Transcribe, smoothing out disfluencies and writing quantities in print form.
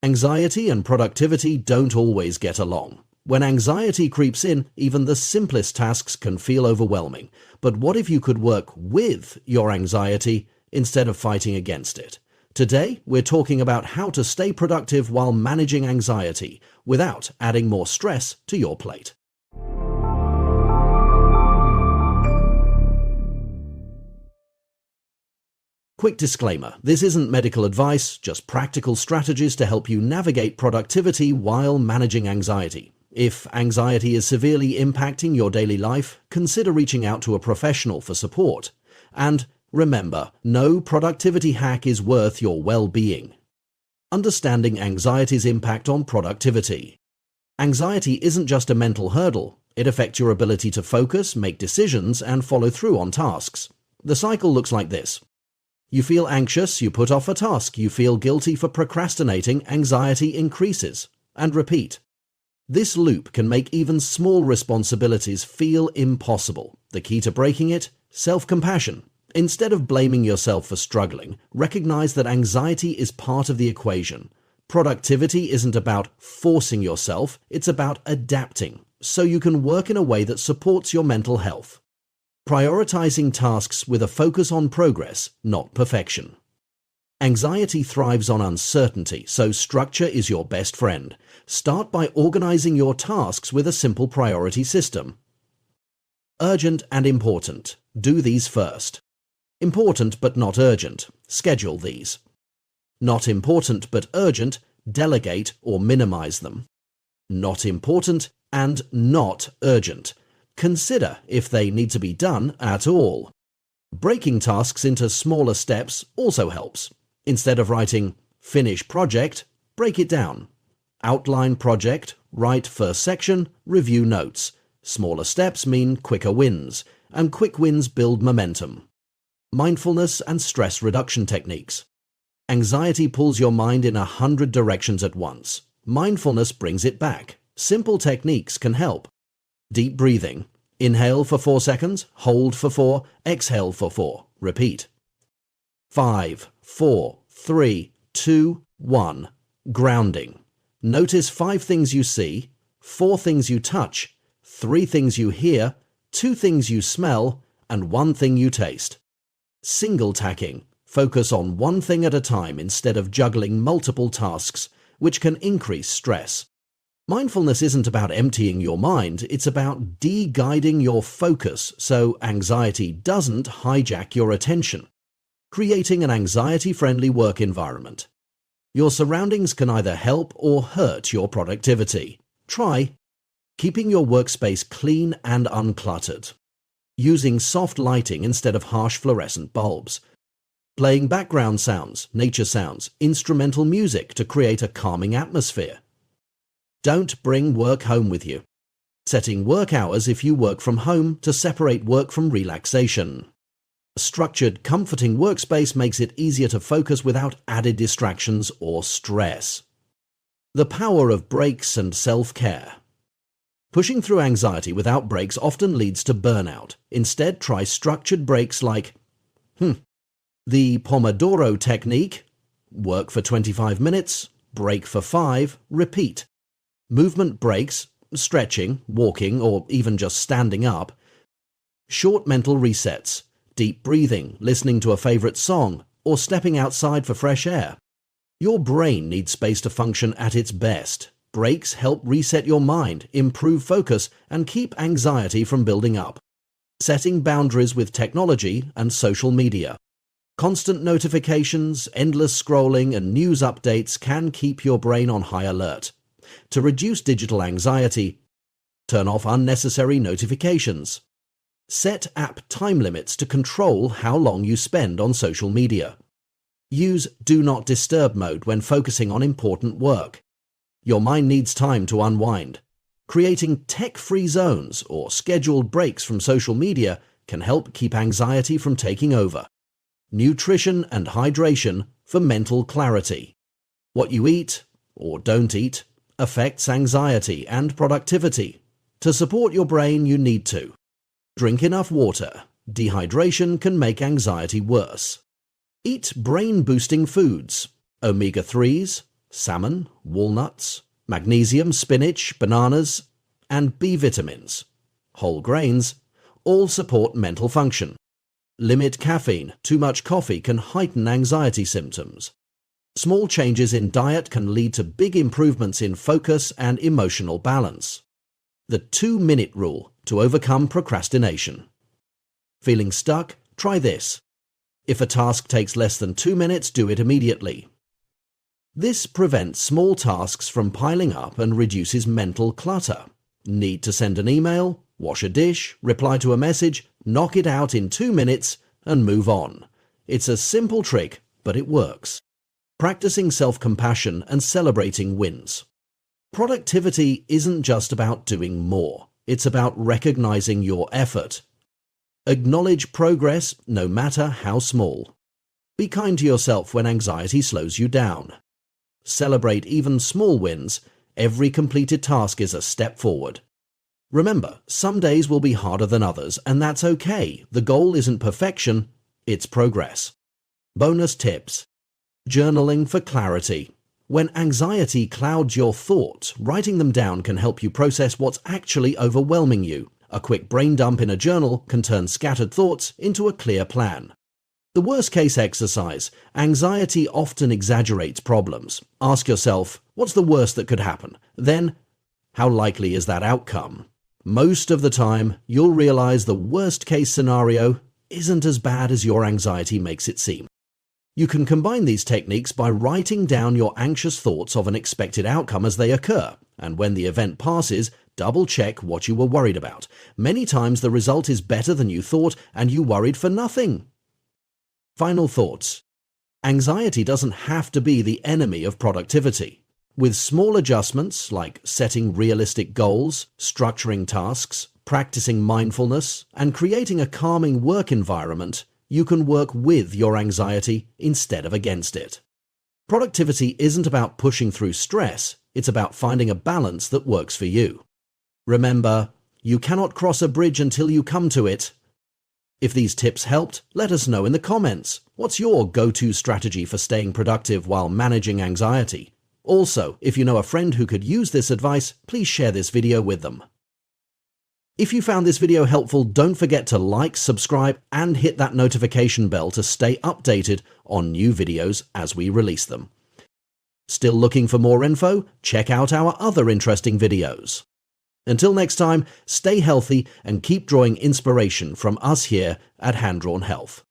Anxiety and productivity don't always get along. When anxiety creeps in, even the simplest tasks can feel overwhelming. But what if you could work with your anxiety instead of fighting against it? Today, we're talking about how to stay productive while managing anxiety without adding more stress to your plate. Quick disclaimer, this isn't medical advice, just practical strategies to help you navigate productivity while managing anxiety. If anxiety is severely impacting your daily life, consider reaching out to a professional for support. And remember, no productivity hack is worth your well-being. Understanding anxiety's impact on productivity. Anxiety isn't just a mental hurdle. It affects your ability to focus, make decisions, and follow through on tasks. The cycle looks like this. You feel anxious, you put off a task, you feel guilty for procrastinating, anxiety increases, and repeat. This loop can make even small responsibilities feel impossible. The key to breaking it? Self-compassion. Instead of blaming yourself for struggling, recognize that anxiety is part of the equation. Productivity isn't about forcing yourself, it's about adapting, so you can work in a way that supports your mental health. Prioritizing tasks with a focus on progress, not perfection. Anxiety thrives on uncertainty, so structure is your best friend. Start by organizing your tasks with a simple priority system. Urgent and important. Do these first. Important but not urgent. Schedule these. Not important but urgent. Delegate or minimize them. Not important and not urgent. Consider if they need to be done at all. Breaking tasks into smaller steps also helps. Instead of writing, finish project, break it down. Outline project, write first section, review notes. Smaller steps mean quicker wins, and quick wins build momentum. Mindfulness and stress reduction techniques. Anxiety pulls your mind in 100 directions at once. Mindfulness brings it back. Simple techniques can help. Deep breathing. Inhale for 4 seconds, hold for 4, exhale for 4. Repeat. 5, 4, 3, 2, 1. Grounding. Notice 5 things you see, 4 things you touch, 3 things you hear, 2 things you smell, and 1 thing you taste. Single tacking. Focus on one thing at a time instead of juggling multiple tasks, which can increase stress. Mindfulness isn't about emptying your mind, it's about de-guiding your focus so anxiety doesn't hijack your attention. Creating an anxiety-friendly work environment. Your surroundings can either help or hurt your productivity. Try keeping your workspace clean and uncluttered. Using soft lighting instead of harsh fluorescent bulbs. Playing background sounds, nature sounds, instrumental music to create a calming atmosphere. Don't bring work home with you. Setting work hours if you work from home to separate work from relaxation. A structured, comforting workspace makes it easier to focus without added distractions or stress. The power of breaks and self-care. Pushing through anxiety without breaks often leads to burnout. Instead, try structured breaks like the Pomodoro technique. Work for 25 minutes, break for 5, repeat. Movement breaks, stretching, walking, or even just standing up. Short mental resets, deep breathing, listening to a favorite song, or stepping outside for fresh air. Your brain needs space to function at its best. Breaks help reset your mind, improve focus, and keep anxiety from building up. Setting boundaries with technology and social media. Constant notifications, endless scrolling, and news updates can keep your brain on high alert. To reduce digital anxiety, turn off unnecessary notifications. Set app time limits to control how long you spend on social media. Use Do Not Disturb mode when focusing on important work. Your mind needs time to unwind. Creating tech-free zones or scheduled breaks from social media can help keep anxiety from taking over. Nutrition and hydration for mental clarity. What you eat, or don't eat, affects anxiety and productivity. To support your brain, you need to drink enough water. Dehydration can make anxiety worse. Eat brain-boosting foods, omega-3s, salmon, walnuts, magnesium, spinach, bananas, and B vitamins, whole grains, all support mental function. Limit caffeine. Too much coffee can heighten anxiety symptoms. Small changes in diet can lead to big improvements in focus and emotional balance. The 2-minute rule to overcome procrastination. Feeling stuck? Try this. If a task takes less than 2 minutes, do it immediately. This prevents small tasks from piling up and reduces mental clutter. Need to send an email, wash a dish, reply to a message, knock it out in 2 minutes and move on. It's a simple trick, but it works. Practicing self-compassion and celebrating wins. Productivity isn't just about doing more. It's about recognizing your effort. Acknowledge progress, no matter how small. Be kind to yourself when anxiety slows you down. Celebrate even small wins. Every completed task is a step forward. Remember, some days will be harder than others, and that's okay. The goal isn't perfection, it's progress. Bonus tips. Journaling for clarity. When anxiety clouds your thoughts, writing them down can help you process what's actually overwhelming you. A quick brain dump in a journal can turn scattered thoughts into a clear plan. The worst-case exercise. Anxiety often exaggerates problems. Ask yourself, what's the worst that could happen? Then, how likely is that outcome? Most of the time, you'll realize the worst-case scenario isn't as bad as your anxiety makes it seem. You can combine these techniques by writing down your anxious thoughts of an expected outcome as they occur, and when the event passes, double-check what you were worried about. Many times the result is better than you thought, and you worried for nothing. Final thoughts. Anxiety doesn't have to be the enemy of productivity. With small adjustments like setting realistic goals, structuring tasks, practicing mindfulness, and creating a calming work environment, you can work with your anxiety instead of against it. Productivity isn't about pushing through stress, it's about finding a balance that works for you. Remember, you cannot cross a bridge until you come to it. If these tips helped, let us know in the comments. What's your go-to strategy for staying productive while managing anxiety? Also, if you know a friend who could use this advice, please share this video with them. If you found this video helpful, don't forget to like, subscribe, and hit that notification bell to stay updated on new videos as we release them. Still looking for more info? Check out our other interesting videos. Until next time, stay healthy and keep drawing inspiration from us here at Hand Drawn Health.